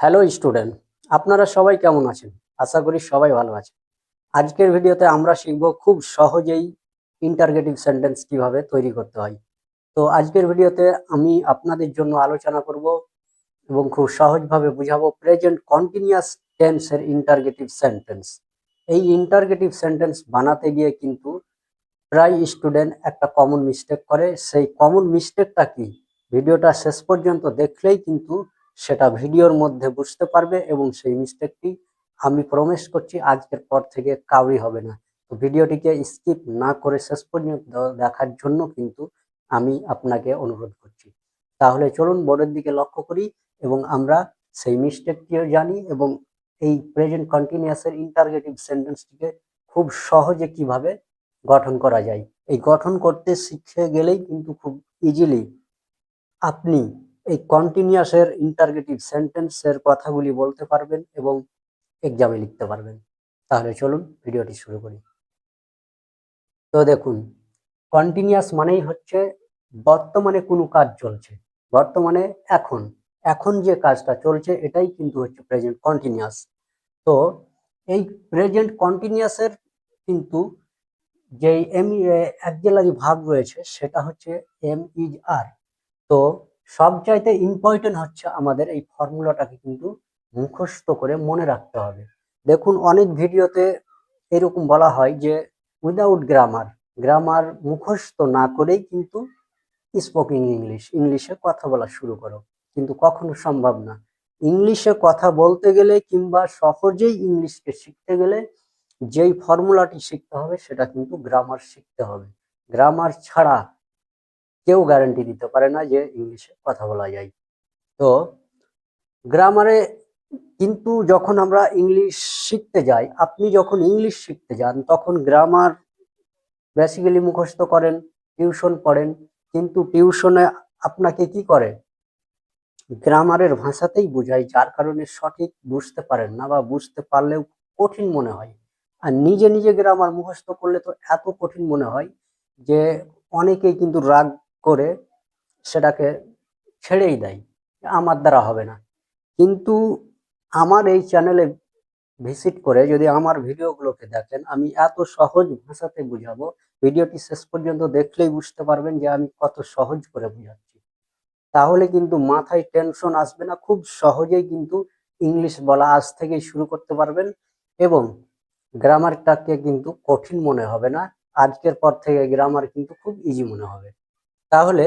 Hello student, আপনারা সবাই কেমন আছেন? আশা করি সবাই ভালো আছেন। আজকের ভিডিওতে আমরা শিখব খুব সহজেই ইন্টারগেটিভ সেন্টেন্স কিভাবে তৈরি করতে হয়। তো আজকের ভিডিওতে আমি আপনাদের জন্য আলোচনা করব এবং খুব সহজভাবে বুঝাবো প্রেজেন্ট কন্টিনিউয়াস টেন্সের ইন্টারগেটিভ সেন্টেন্স। এই ইন্টারগেটিভ সেন্টেন্স বানাতে গিয়ে কিন্তু প্রায় স্টুডেন্ট একটা কমন মিস্টেক করে। সেই কমন মিস্টেকটা কি, ভিডিওটা শেষ পর্যন্ত দেখলেই কিন্তু সেটা ভিডিওর মধ্যে বুঝতে পারবে এবং সেই মিস্টেকটি আমি প্রমিস করছি আজকের পর থেকে কাউরি হবে না। তো ভিডিওটিকে স্কিপ না করে শেষ পর্যন্ত দেখার জন্য কিন্তু আমি আপনাকে অনুরোধ করছি। তাহলে চলুন বোর্ডের দিকে লক্ষ্য করি এবং আমরা সেই মিস্টেকটিও জানি এবং এই প্রেজেন্ট কন্টিনিউয়াসের ইন্টারগেটিভ সেন্টেন্সটিকে খুব সহজে কিভাবে গঠন করা যায়। এই গঠন করতে শিখে গেলেই কিন্তু খুব ইজিলি আপনি এই কন্টিনিউয়াসের ইন্টারগেটিভ সেন্টেন্সের কথাগুলি বলতে পারবেন এবং এক্সামে লিখতে পারবেন। তাহলে চলুন ভিডিওটি শুরু করি। তো দেখুন, কন্টিনিউয়াস মানেই হচ্ছে বর্তমানে কোনো কাজ চলছে, বর্তমানে এখন এখন যে কাজটা চলছে এটাই কিন্তু হচ্ছে প্রেজেন্ট কন্টিনিউয়াস। তো এই প্রেজেন্ট কন্টিনিউয়াসের কিন্তু যে অ্যাক্সিলারি ভার্ব রয়েছে সেটা হচ্ছে এম ইজ আর। তো সবচাইতে ইম্পর্টেন্ট হচ্ছে আমাদের এই ফর্মুলাটাকে কিন্তু মুখস্থ করে মনে রাখতে হবে। দেখুন, অনেক ভিডিওতে এরকম বলা হয় যে উইদাউট গ্রামার, গ্রামার মুখস্থ না করেই কিন্তু স্পোকিং ইংলিশে কথা বলা শুরু করো, কিন্তু কখনো সম্ভব না। ইংলিশে কথা বলতে গেলে কিংবা সহজেই ইংলিশকে শিখতে গেলে যেই ফর্মুলাটি শিখতে হবে সেটা কিন্তু গ্রামার শিখতে হবে। গ্রামার ছাড়া কেউ গ্যারান্টি দিতে পারে না যে ইংলিশে কথা বলা যায়। তো গ্রামারে কিন্তু যখন আমরা ইংলিশ শিখতে যাই, আপনি যখন ইংলিশ শিখতে যান তখন গ্রামার বেসিক্যালি মুখস্থ করেন, টিউশন পড়েন, কিন্তু টিউশনে আপনাকে কি করে, গ্রামারের ভাষাতেই বোঝায়, যার কারণে সঠিক বুঝতে পারেন না বা বুঝতে পারলেও কঠিন মনে হয়। আর নিজে নিজে গ্রামার মুখস্থ করলে তো এত কঠিন মনে হয় যে অনেকেই কিন্তু রাগ করে সেটাকে ছেড়েই দেয়, আমার দ্বারা হবে না। কিন্তু আমার এই চ্যানেলে ভিজিট করে যদি আমার ভিডিওগুলোকে দেখেন, আমি এত সহজ ভাষাতে বুঝাবো, ভিডিওটি শেষ পর্যন্ত দেখলেই বুঝতে পারবেন যে আমি কত সহজ করে বুঝাচ্ছি। তাহলে কিন্তু মাথায় টেনশন আসবে না, খুব সহজেই কিন্তু ইংলিশ বলা আজ থেকেই শুরু করতে পারবেন এবং গ্রামারটাকে কিন্তু কঠিন মনে হবে না। আজকের পর থেকে গ্রামার কিন্তু খুব ইজি মনে হবে। তাহলে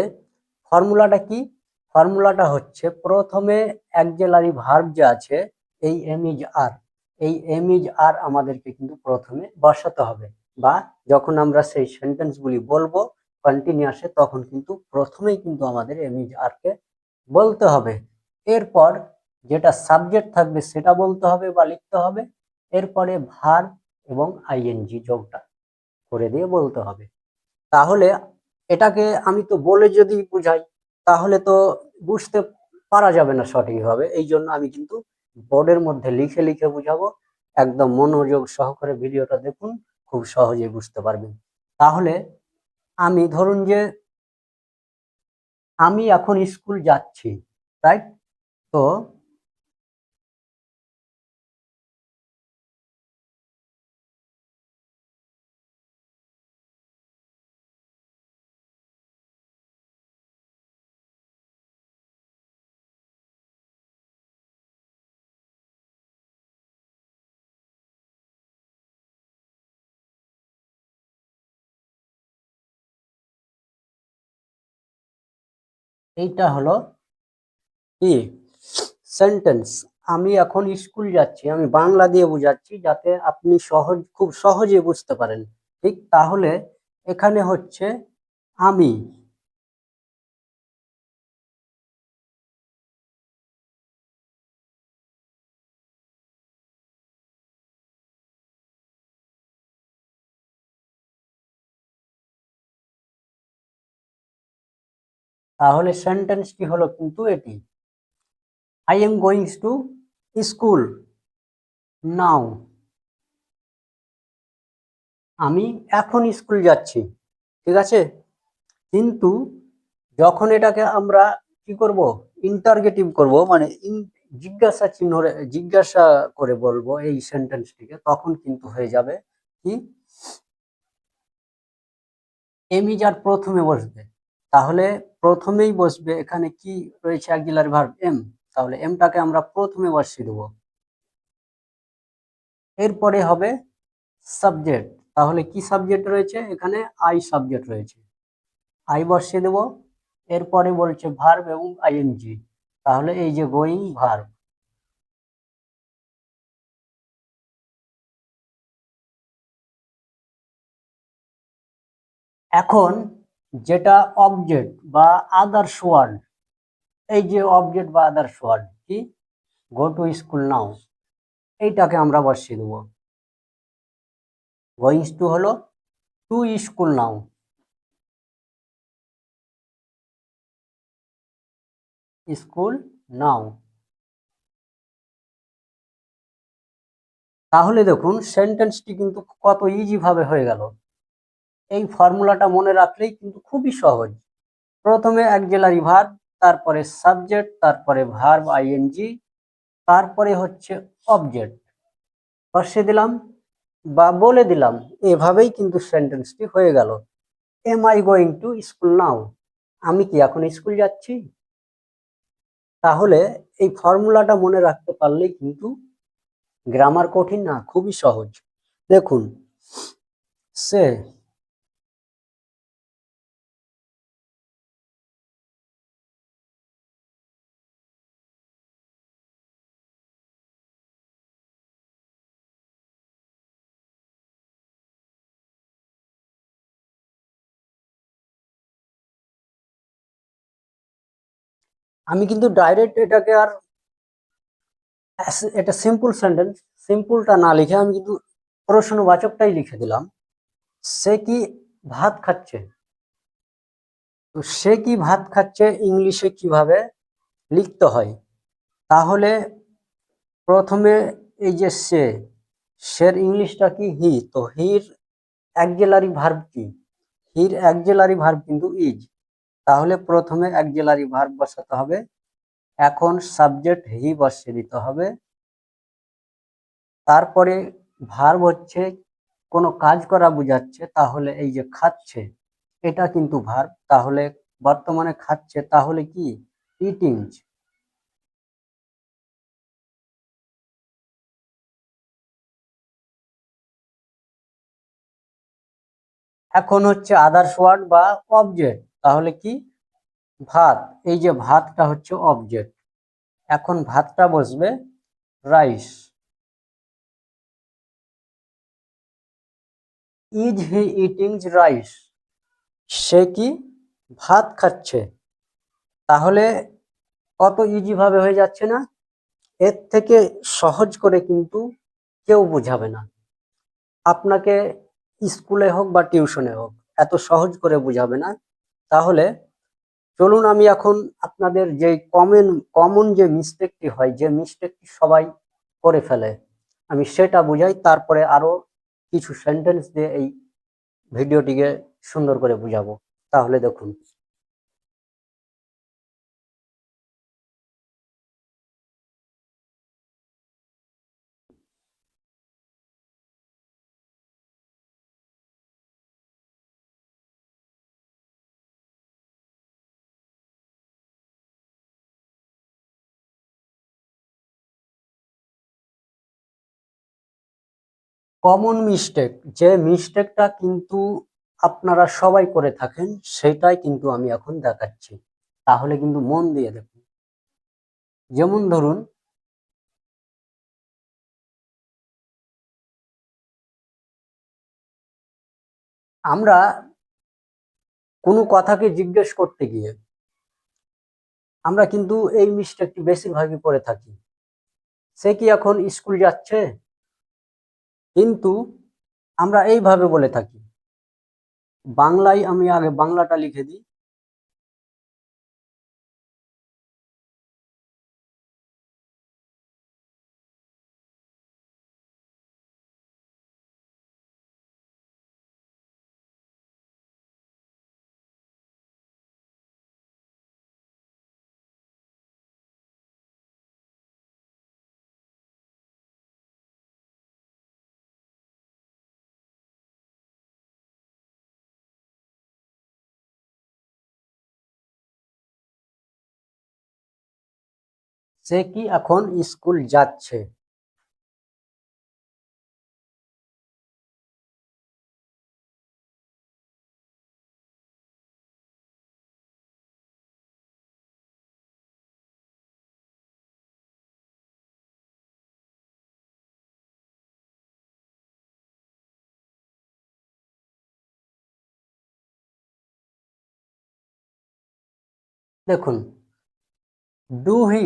ফর্মুলাটা কি? ফর্মুলাটা হচ্ছে প্রথমে অ্যাক্সিলারি ভার্ব যে আছে এই এম ইজ আর, এই এম ইজ আর আমাদেরকে কিন্তু প্রথমে বসাতে হবে, বা যখন আমরা সেই সেন্টেন্সগুলি বলবো কন্টিনিউয়াসে তখন কিন্তু প্রথমেই কিন্তু আমাদের এম ইজ আর কে বলতে হবে। এরপর যেটা সাবজেক্ট থাকবে সেটা বলতে হবে বা লিখতে হবে। এরপরে ভার্ব এবং আইএনজি যোগটা করে দিয়ে বলতে হবে। তাহলে এটাকে আমি তো বলে যদি বুঝাই তাহলে তো বুঝতে পারা যাবে না সঠিকভাবে। এই জন্য আমি কিন্তু বোর্ডের মধ্যে লিখে লিখে বুঝাবো। একদম মনোযোগ সহকারে ভিডিওটা দেখুন, খুব সহজেই বুঝতে পারবেন। তাহলে আমি ধরুন যে আমি এখন স্কুল যাচ্ছি, রাইট? তো এইটা হলো কি সেন্টেন্স। আমি এখন স্কুল যাচ্ছি, আমি বাংলা দিয়ে বুঝাচ্ছি যাতে আপনি খুব সহজে বুঝতে পারেন। ঠিক তাহলে এখানে হচ্ছে আমি, তাহলে সেন্টেন্সটি হলো কিন্তু এটি, I am going to school now. আমি এখন স্কুল যাচ্ছি, ঠিক আছে? কিন্তু যখন এটাকে আমরা কি করব, ইন্টারগেটিভ করব, মানে জিজ্ঞাসা চিহ্ন জিজ্ঞাসা করে বলবো এই সেন্টেন্সটিকে, তখন কিন্তু হয়ে যাবে কি এম ইজ আর প্রথমে বসবে। তাহলে প্রথমেই বসবে, এখানে কি রয়েছে অক্সিলারি ভার্ব এম, তাহলে এমটাকে আমরা প্রথমে বসিয়ে দেবো। এরপরে হবে সাবজেক্ট, তাহলে কি সাবজেক্ট রয়েছে এখানে, আই সাবজেক্ট রয়েছে, আই বসিয়ে দেব। এরপরে বলছে ভার্ব এবং আইএনজি, তাহলে এই যে গোয়িং ভার্ব। এখন যেটা অবজেক্ট বা আদার্স ওয়ার্ড, এই যে অবজেক্ট বা আদার্স ওয়ার্ড কি, গো টু স্কুল নাও, এইটাকে আমরা বসিয়ে দেবো। গোয়িংস টু হলো টু স্কুল নাও, স্কুল নাও। তাহলে দেখুন সেন্টেন্সটি কিন্তু কত ইজি ভাবে হয়ে গেল। এই ফর্মুলাটা মনে রাখলেই কিন্তু খুবই সহজ। প্রথমে অক্সিলারি ভার্ব, তারপরে সাবজেক্ট, তারপরে ভার্ব আইএনজি, তারপরে হচ্ছে অবজেক্ট বসিয়ে দিলাম বা বলে দিলাম, এভাবেই কিন্তু সেন্টেন্সটি হয়ে গেল। Am I going to school now, আমি কি এখন স্কুল যাচ্ছি। তাহলে এই ফর্মুলাটা মনে রাখতে পারলেই কিন্তু গ্রামার কঠিন না, খুবই সহজ। দেখুন সে, আমি কিন্তু ডাইরেক্ট এটাকে আর এটা সিম্পল সেন্টেন্স, সিম্পলটা না লিখে আমি কিন্তু প্রশ্নবাচকটাই লিখে দিলাম। সে কি ভাত খাচ্ছে, তো সে কি ভাত খাচ্ছে ইংলিশে কিভাবে লিখতে হয়, তাহলে প্রথমে এই যে সে, সের ইংলিশটা কি হি, তো হির অক্সিলারি ভার্ব কি, হির অক্সিলারি ভার্ব কিন্তু ইজ, তাহলে প্রথমে অক্সিলারি ভার্ব বসাতে হবে। এখন সাবজেক্ট হি বসিয়ে দিতে হবে। তারপরে ভার্ব হচ্ছে কোনো কাজ করা বোঝাচ্ছে, তাহলে এই যে খাচ্ছে এটা কিন্তু ভার্ব, তাহলে বর্তমানে খাচ্ছে, তাহলে কি ইটিং। এখন হচ্ছে আদার্স ওয়ার্ড বা অবজেক্ট, তাহলে কি ভাত, এই যে ভাতটা হচ্ছে অবজেক্ট, এখন ভাতটা বসবে rice. Is he eating rice, সে কি ভাত খাচ্ছে, তাহলে কত ইজি ভাবে হয়ে যাচ্ছে না। এর থেকে সহজ করে কিন্তু কেউ বোঝাবে না আপনাকে, স্কুলে হোক বা টিউশনে হোক, এত সহজ করে বোঝাবে না। তাহলে চলুন আমি এখন আপনাদের যে কমন কমন যে মিস্টেকটি হয়, যে মিস্টেকটি সবাই করে ফেলে, আমি সেটা বুঝাই, তারপরে আরো কিছু সেন্টেন্স দিয়ে এই ভিডিওটিকে সুন্দর করে বুঝাবো। তাহলে দেখুন, কমন মিস্টেক, যে মিস্টেকটা কিন্তু আপনারা সবাই করে থাকেন, সেটাই কিন্তু আমি এখন দেখাচ্ছি, তাহলে কিন্তু মন দিয়ে দেখুন। যেমন ধরুন, আমরা কোনো কথাকে জিজ্ঞেস করতে গিয়ে আমরা কিন্তু এই মিস্টেকটি বেশিরভাগই করে থাকি, সে কি এখন স্কুল যাচ্ছে, কিন্তু আমরা এইভাবে বলে থাকি, বাংলায় আমি আগে বাংলাটা লিখে দিই, সে কি এখন স্কুল যাচ্ছে। দেখুন, do he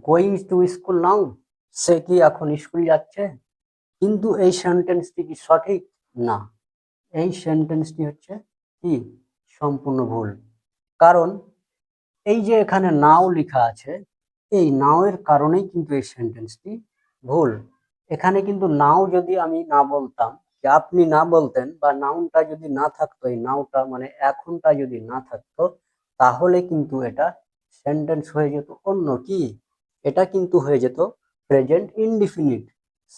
going to school now, সে কি এখন স্কুল যাচ্ছে, কিন্তু এই সেন্টেন্সটি কি সঠিক? না, এই সেন্টেন্সটি হচ্ছে কি সম্পূর্ণ ভুল। কারণ এই যে এখানে নাও লেখা আছে, এই নাও এর কারণেই কিন্তু এই সেন্টেন্সটি ভুল। এখানে কিন্তু নাও যদি আমি না বলতাম, যে আপনি না বলতেন, বা নাউনটা যদি না থাকতো, এই নাওটা মানে এখনটা যদি না থাকতো, তাহলে কিন্তু এটা সেন্টেন্স হয়ে যেত অন্য কি, এটা কিন্তু হয়ে যেত প্রেজেন্ট ইনডিফিনিট।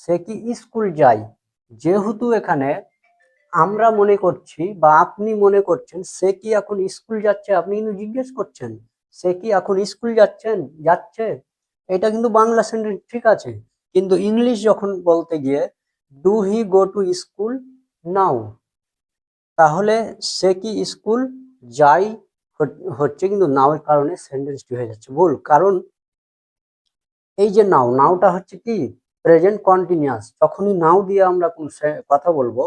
সে কি স্কুল যায়, যেহেতু এখানে আমরা মনে করছি বা আপনি মনে করছেন সে কি এখন স্কুল যাচ্ছে, আপনি কিন্তু জিজ্ঞেস করছেন সে কি এখন স্কুল যাচ্ছে। এটা কিন্তু বাংলা সেন্টেন্স ঠিক আছে, কিন্তু ইংলিশ যখন বলতে গিয়ে do he go to school নাও, তাহলে সে কি স্কুল যাই হচ্ছে, কিন্তু নাও এর কারণে সেন্টেন্সটি হয়ে যাচ্ছে ভুল। কারণ এই যে নাও, নাওটা হচ্ছে কি প্রেজেন্ট কন্টিনিউয়াস, যখনই নাও দিয়ে আমরা কোন কথা বলবো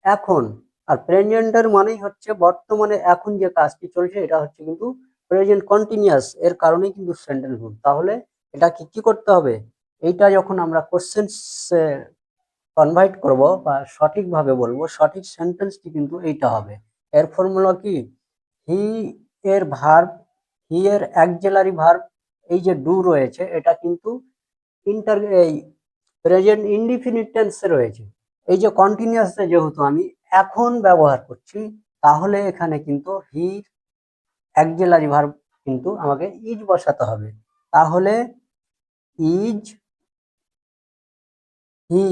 এখন, আর প্রেজেন্টের মানেই হচ্ছে বর্তমানে এখন যে কাজটি চলছে, এটা হচ্ছে কিন্তু প্রেজেন্ট কন্টিনিউয়াস, এর কারণেই কিন্তু সেন্টেন্স ভুল। তাহলে এটা কি কি করতে হবে, এইটা যখন আমরা কোশ্চেন কনভার্ট করব বা সঠিকভাবে বলবো, সঠিক সেন্টেন্সটি কিন্তু এইটা হবে। এর ফর্মুলা কি, হি এর ভার্ব, হি এর অ্যাক্সিলারি ভার্ব, এই যে ডু রয়েছে এটা কিন্তু এই প্রেজেন্ট ইনডিফিনিট টেন্সে রয়েছে। এই যে কন্টিনিউয়াসে যেহেতু আমি এখন ব্যবহার করছি, তাহলে এখানে কিন্তু হি অ্যাক্সিলারি ভার্ব কিন্তু আমাকে ইজ বসাতে হবে। তাহলে ইজ হি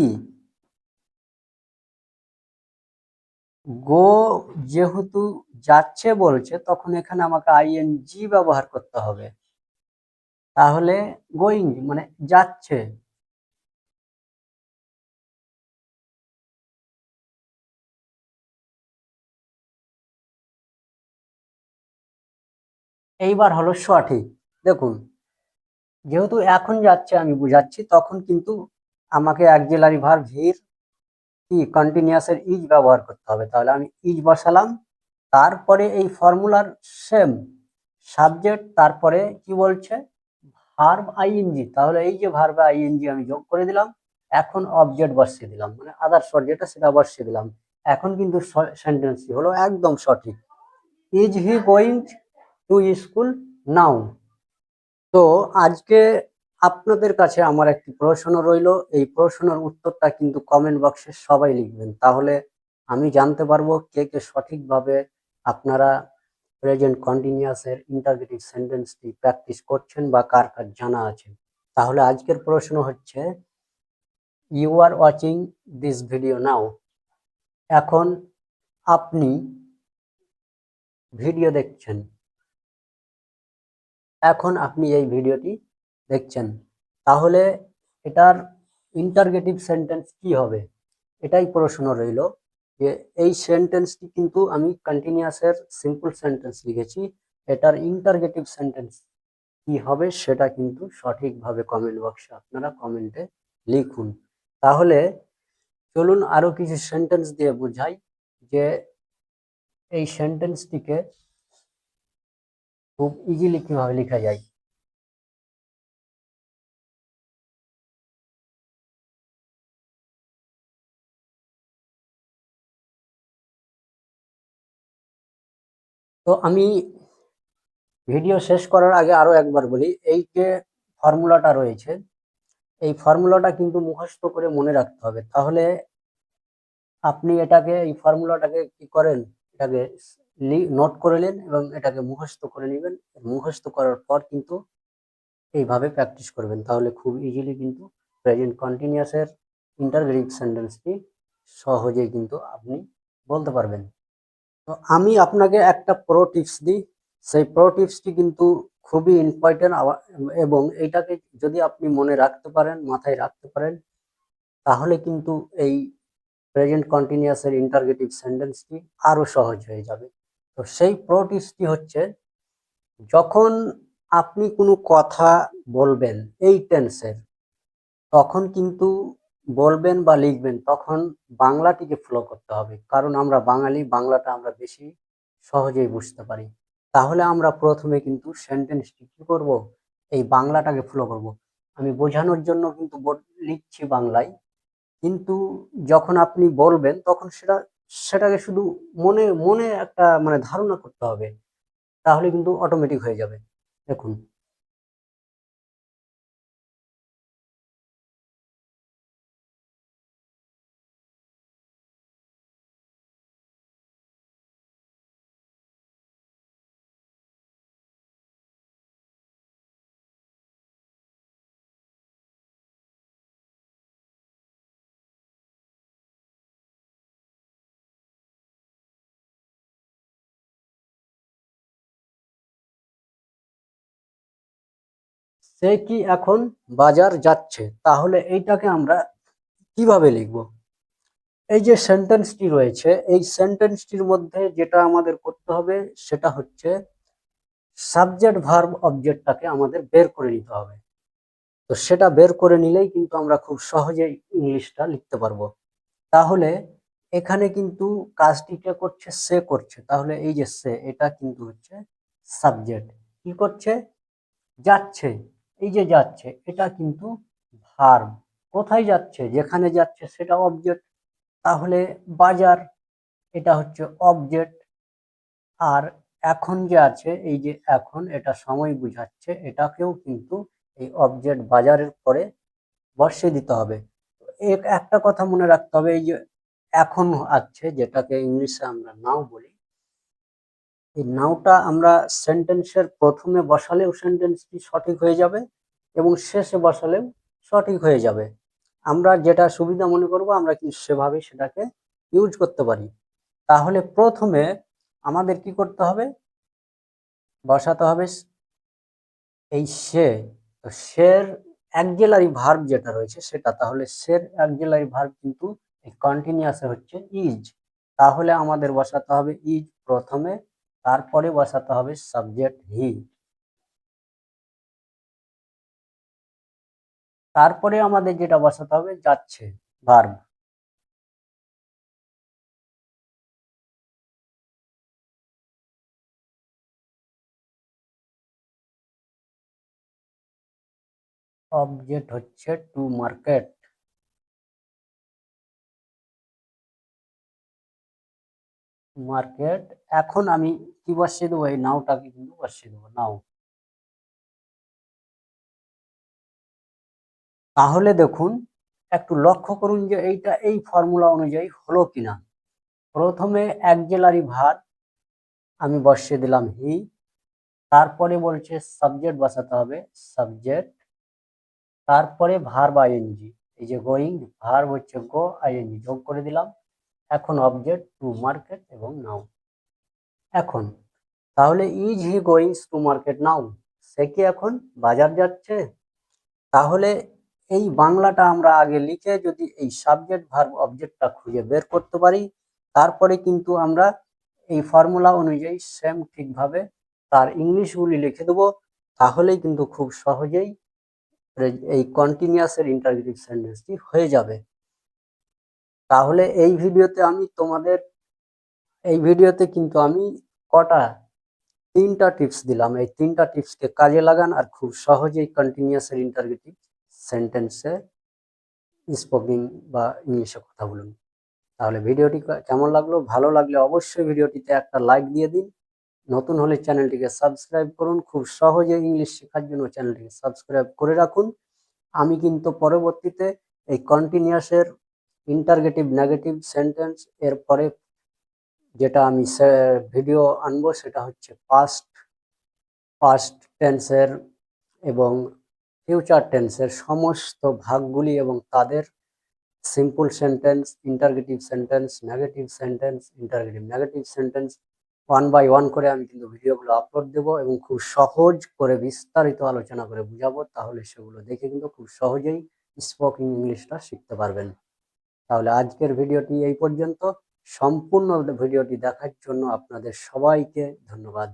গো, যেহেতু যাচ্ছে বলছে, তখন এখানে আমাকে আইএনজি ব্যবহার করতে হবে। তাহলে গোয়িং মানে যাচ্ছে। এইবার হলো সঠিক। দেখুন, যেহেতু এখন যাচ্ছে আমি বুঝাচ্ছি, তখন কিন্তু আমাকে অ্যাক্সিলারি ভার্ব হির কি কন্টিনিউয়াস এর ইজ ব্যবহার করতে হবে। তাহলে আমি ইজ বসালাম, তারপরে এই ফর্মুলার সেম সাবজেক্ট, তারপরে কি বলছে ভার্ব আইএনজি, তাহলে এই যে ভার্ব আইএনজি আমি যোগ করে দিলাম, এখন অবজেক্ট বসিয়ে দিলাম, মানে আদার্স ওয়ার্ড যেটা সেটা বসিয়ে দিলাম। এখন কিন্তু সেন্টেন্সটি হলো একদম সঠিক, is he going to school নাও। তো আজকে আপনাদের কাছে আমার একটি প্রশ্ন রইলো, এই প্রশ্নের উত্তরটা কিন্তু কমেন্ট বক্সে সবাই লিখবেন, তাহলে আমি জানতে পারবো কে কে সঠিকভাবে আপনারা প্রেজেন্ট কন্টিনিউয়াস এর ইন্টারগেটিভ সেন্টেন্সটি প্র্যাকটিস করছেন বা কার কার জানা আছে। তাহলে আজকের প্রশ্ন হচ্ছে, you are watching this video now, এখন আপনি ভিডিও দেখছেন, এখন আপনি এই ভিডিওটি দেখছেন। তাহলে এটার ইন্টারগেটিভ সেন্টেন্স কি হবে, এটাই প্রশ্ন রইল। যে এই সেন্টেন্সটি কিন্তু আমি কন্টিনিউয়াসের সিম্পল সেন্টেন্স লিখেছি, এটার ইন্টারগেটিভ সেন্টেন্স কি হবে সেটা কিন্তু সঠিকভাবে কমেন্ট বক্সে আপনারা কমেন্টে লিখুন। তাহলে চলুন আরো কিছু সেন্টেন্স দিয়ে বুঝাই যে এই সেন্টেন্সটিকে খুব ইজিলি কিভাবে লেখা যায়। তো আমি ভিডিও শেষ করার আগে আরো একবার বলি, এই যে ফর্মুলাটা রয়েছে, এই ফর্মুলাটা কিন্তু মুখস্থ করে মনে রাখতে হবে। তাহলে আপনি এটাকে, এই ফর্মুলাটাকে কি করেন, এটাকে নোট করে নেন এবং এটাকে মুখস্থ করে নেবেন। মুখস্থ করার পর কিন্তু এইভাবে প্র্যাকটিস করবেন, তাহলে খুব ইজিলি কিন্তু প্রেজেন্ট কন্টিনিউয়াস এর ইন্টারগ্রেটিভ সেন্টেন্সটি সহজেই কিন্তু আপনি বলতে পারবেন। তো আমি আপনাকে একটা প্রো টিপস দিই, সেই প্রো টিপসটি কিন্তু খুবই ইম্পর্টেন্ট। এবং এইটাকে যদি আপনি মনে রাখতে পারেন, মাথায় রাখতে পারেন, তাহলে কিন্তু এই প্রেজেন্ট কন্টিনিউয়াসের ইন্টারগেটিভ সেন্টেন্সটি আরো সহজ হয়ে যাবে। তো সেই প্রো টিপসটি হচ্ছে, যখন আপনি কোনো কথা বলবেন এই টেন্সের, তখন কিন্তু বলবেন বা লিখবেন তখন বাংলাটিকে ফলো করতে হবে, কারণ আমরা বাঙালি, বাংলাটা আমরা বেশি সহজেই বুঝতে পারি। তাহলে আমরা প্রথমে কিন্তু সেন্টেন্সটি কি করব, এই বাংলাটাকে ফলো করব। আমি বোঝানোর জন্য কিন্তু লিখছি বাংলায়, কিন্তু যখন আপনি বলবেন তখন সেটাকে শুধু মনে মনে একটা মানে ধারণা করতে হবে, তাহলে কিন্তু অটোমেটিক হয়ে যাবে। দেখুন, সে কি এখন বাজার যাচ্ছে, তাহলে এইটাকে আমরা কিভাবে লিখব? এই যে সেন্টেন্সটি রয়েছে, এই সেন্টেন্সটির মধ্যে যেটা আমাদের করতে হবে সেটা হচ্ছে সাবজেক্ট ভার্ব অবজেক্টটাকে আমাদের বের করে নিতে হবে। তো সেটা বের করে নিলেই কিন্তু আমরা খুব সহজেই ইংলিশটা লিখতে পারবো। তাহলে এখানে কিন্তু কাজটি কে করছে, সে করছে। তাহলে এই যে সে, এটা কিন্তু হচ্ছে সাবজেক্ট। কি করছে? যাচ্ছে। এই যে যাচ্ছে, এটা কিন্তু ভার্ব। কোথায় যাচ্ছে? যেখানে যাচ্ছে সেটা অবজেক্ট। তাহলে বাজার, এটা হচ্ছে অবজেক্ট। আর এখন যে আছে, এই যে এখন, এটা সময় বোঝাচ্ছে, এটাকেও কিন্তু এই অবজেক্ট বাজারের পরে বসিয়ে দিতে হবে। একটা কথা মনে রাখতে হবে, এই যে এখন আছে, যেটাকে ইংলিশে আমরা নাও বলি, এই নাওটা আমরা সেন্টেন্সের প্রথমে বসালেও সেন্টেন্সটি সঠিক হয়ে যাবে এবং শেষে বসালেও সঠিক হয়ে যাবে। আমরা যেটা সুবিধা মনে করব আমরা কিন্তু সেভাবে সেটাকে ইউজ করতে পারি। তাহলে প্রথমে আমাদের কি করতে হবে? বসাতে হবে এই সে। তো সের অ্যাক্সিলারি ভার্ব যেটা রয়েছে সেটা, তাহলে সের অ্যাক্সিলারি ভার্ব কিন্তু এই কন্টিনিউয়াসে হচ্ছে ইজ। তাহলে আমাদের বসাতে হবে ইজ প্রথমে, তারপরে বসাতে হবে সাবজেক্ট হি, তারপরে আমাদের যেটা বসাতে হবে যাচ্ছে ভার্ব। অবজেক্ট হচ্ছে টু মার্কেট। মার্কেট, এখন আমি কি বসিয়ে দেবো? এই নাওটাকে কিন্তু বসিয়ে দেবো, নাও। তাহলে দেখুন, একটু লক্ষ্য করুন যে এইটা এই ফর্মুলা অনুযায়ী হলো কিনা। প্রথমে অ্যাক্সিলারি ভার্ব আমি বসিয়ে দিলাম হি, তারপরে বলছে সাবজেক্ট বসাতে হবে সাবজেক্ট, তারপরে ভার্ব আইএনজি, এই যে গোয়িং, ভার্ব হচ্ছে গো, আইএনজি যোগ করে দিলাম। এখন অবজেক্ট টু মার্কেট এবং নাও। এখন তাহলে is he goings to market now, সে কি এখন বাজার যাচ্ছে? তাহলে এই বাংলাটা আমরা আগে লিখে যদি এই সাবজেক্ট ভার্ব অবজেক্টটা খুঁজে বের করতে পারি, তারপরে কিন্তু আমরা এই ফর্মুলা অনুযায়ী সেম ঠিকভাবে তার ইংলিশগুলি লিখে দেবো। তাহলেই কিন্তু খুব সহজেই এই কন্টিনিউয়াসের ইন্টারগেটিভ সেন্টেন্সটি হয়ে যাবে। তাহলে এই ভিডিওতে কিন্তু আমি কটা, তিনটা টিপস দিলাম। এই তিনটা টিপসকে কাজে লাগান আর খুব সহজেই কন্টিনিউয়াসের ইন্টারগেটিভ সেন্টেন্সে স্পোকিং বা ইংলিশে কথা বলুন। তাহলে ভিডিওটি কেমন লাগলো? ভালো লাগলে অবশ্যই ভিডিওটিতে একটা লাইক দিয়ে দিন। নতুন হলে চ্যানেলটিকে সাবস্ক্রাইব করুন। খুব সহজে ইংলিশ শেখার জন্য চ্যানেলটিকে সাবস্ক্রাইব করে রাখুন। আমি কিন্তু পরবর্তীতে এই কন্টিনিউয়াসের ইন্টারগেটিভ নেগেটিভ সেন্টেন্স এর পরে যেটা আমি ভিডিও আনবো সেটা হচ্ছে পাস্ট পাস্ট টেন্সের এবং ফিউচার টেন্সের সমস্ত ভাগগুলি এবং তাদের simple sentence, interrogative sentence, negative sentence, interrogative negative sentence one by one করে আমি কিন্তু ভিডিওগুলো আপলোড দেবো এবং খুব সহজ করে বিস্তারিত আলোচনা করে বুঝাবো, তাহলে সেগুলো দেখে কিন্তু খুব সহজেই স্পোকেন ইংলিশটা শিখতে পারবেন। তাহলে আজকের ভিডিওটি এই পর্যন্ত। সম্পূর্ণ ভিডিওটি দেখার জন্য আপনাদের সবাইকে ধন্যবাদ।